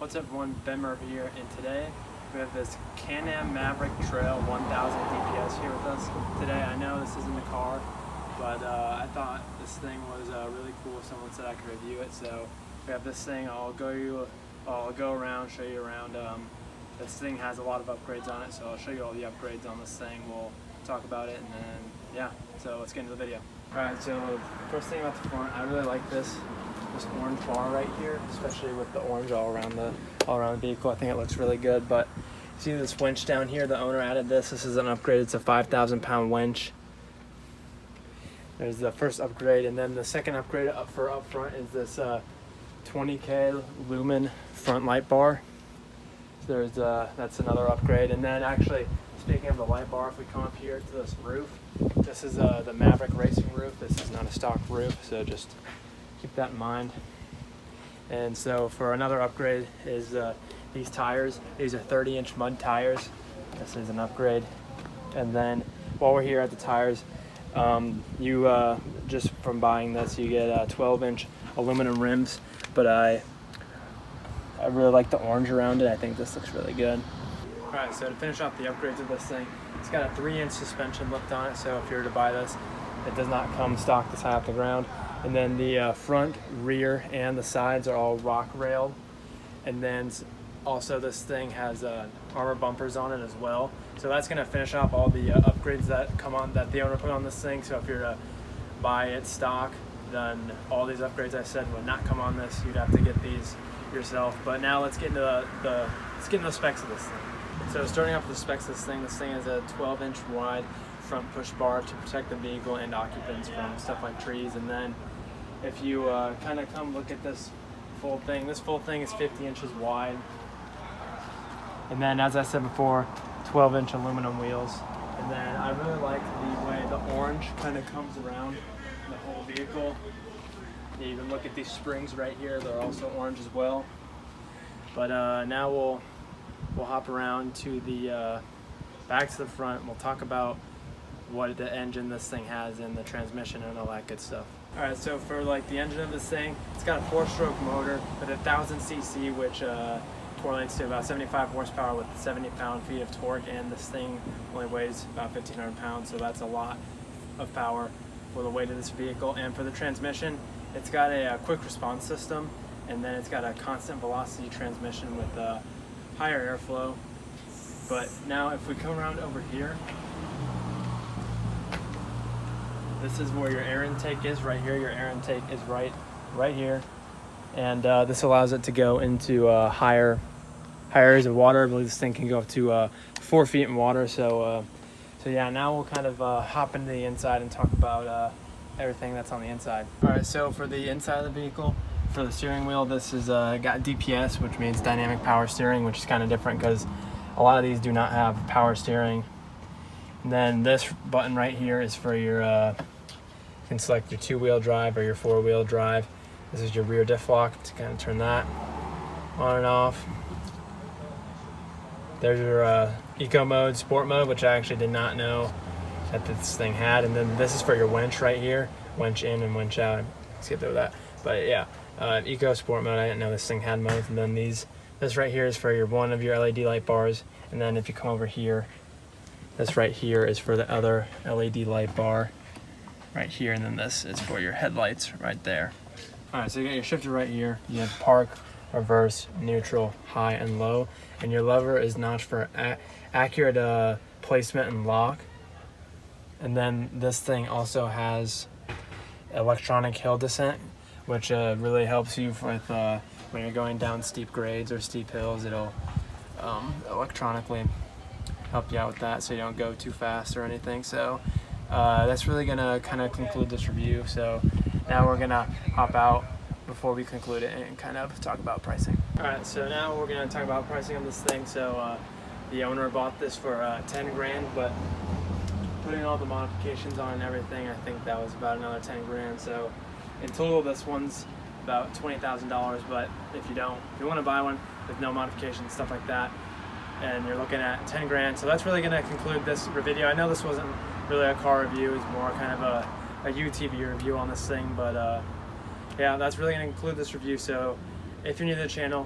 What's up everyone, Ben Murphy here, and today we have this Can Am Maverick Trial 1000 DPS here with us today. I know this isn't the car, but I thought this thing was really cool. Someone said I could review it, so we have this thing. I'll go around, show you around. This thing has a lot of upgrades on it, so I'll show you all the upgrades on this thing. We'll talk about it, and then yeah, so let's get into the video. Alright, so first thing about the front, I really like this orange bar right here, especially with the orange all around the vehicle. I think it looks really good. But see this winch down here, the owner added this. This is an upgrade. It's a 5,000-pound winch. There's the first upgrade, and then the second upgrade up front is this 20K lumen front light bar. So that's another upgrade. And then actually, speaking of the light bar, if we come up here to this roof, this is the Maverick racing roof. This is not a stock roof, so just keep that in mind. And so for another upgrade is these tires. These are 30-inch mud tires. This is an upgrade. And then while we're here at the tires, you just from buying this, you get 12-inch aluminum rims. But I really like the orange around it. I think this looks really good. All right, so to finish off the upgrades of this thing, it's got a 3-inch suspension lift on it. So if you were to buy this, it does not come stock this high off the ground. And then the front, rear, and the sides are all rock railed. And then also this thing has armor bumpers on it as well. So that's gonna finish off all the upgrades that the owner put on this thing. So if you're to buy it stock, then all these upgrades I said would not come on this. You'd have to get these yourself. But now let's get into the specs of this thing. So starting off with the specs of this thing is a 12-inch wide front push bar to protect the vehicle and occupants from stuff like trees. And then if you kind of come look at this full thing is 50 inches wide. And then, as I said before, 12-inch aluminum wheels. And then I really like the way the orange kind of comes around the whole vehicle. You even look at these springs right here, they're also orange as well. But now we'll hop around to the back to the front. We'll talk about what the engine this thing has and the transmission and all that good stuff. All right, so for like the engine of this thing, it's got a 4-stroke motor with 1,000 cc, which correlates to about 75 horsepower with 70 pound-feet of torque, and this thing only weighs about 1,500 pounds, so that's a lot of power for the weight of this vehicle. And for the transmission, it's got a quick response system, and then it's got a constant velocity transmission with higher airflow. But now if we come around over here, this is where your air intake is right here. Your air intake is right here. And this allows it to go into higher areas of water. I believe this thing can go up to 4 feet in water. So yeah, now we'll kind of hop into the inside and talk about everything that's on the inside. All right, so for the inside of the vehicle, for the steering wheel, this is got DPS, which means dynamic power steering, which is kind of different because a lot of these do not have power steering. And then this button right here is for your, you can select your 2-wheel drive or your 4-wheel drive. This is your rear diff lock to kind of turn that on and off. There's your eco mode, sport mode, which I actually did not know that this thing had. And then this is for your winch right here, winch in and winch out. Let's get through that. But yeah, eco sport mode, I didn't know this thing had modes. And then this right here is for one of your LED light bars. And then if you come over here, this right here is for the other LED light bar right here, and then this is for your headlights right there. All right, so you got your shifter right here. You have park, reverse, neutral, high, and low. And your lever is notched for accurate placement and lock. And then this thing also has electronic hill descent, which really helps you with when you're going down steep grades or steep hills. It'll electronically help you out with that so you don't go too fast or anything. So that's really gonna kind of conclude this review. So now we're gonna hop out before we conclude it and kind of talk about pricing. All right, so now we're gonna talk about pricing on this thing. So the owner bought this for 10 grand, but putting all the modifications on and everything, I think that was about another 10 grand. So in total, this one's about $20,000. But if you want to buy one with no modifications, stuff like that, and you're looking at 10 grand. So that's really going to conclude this video. I know this wasn't really a car review, it's more kind of a UTV review on this thing, but yeah, that's really going to conclude this review. So if you're new to the channel,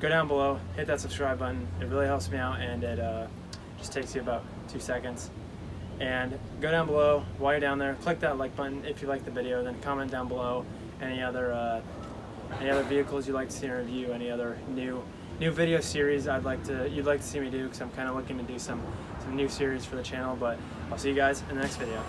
go down below, hit that subscribe button. It really helps me out, and it just takes you about 2 seconds. And go down below while you're down there, click that like button if you like the video, then comment down below any other vehicles you'd like to see in review, any other new video series you'd like to see me do, because I'm kind of looking to do some new series for the channel. But I'll see you guys in the next video.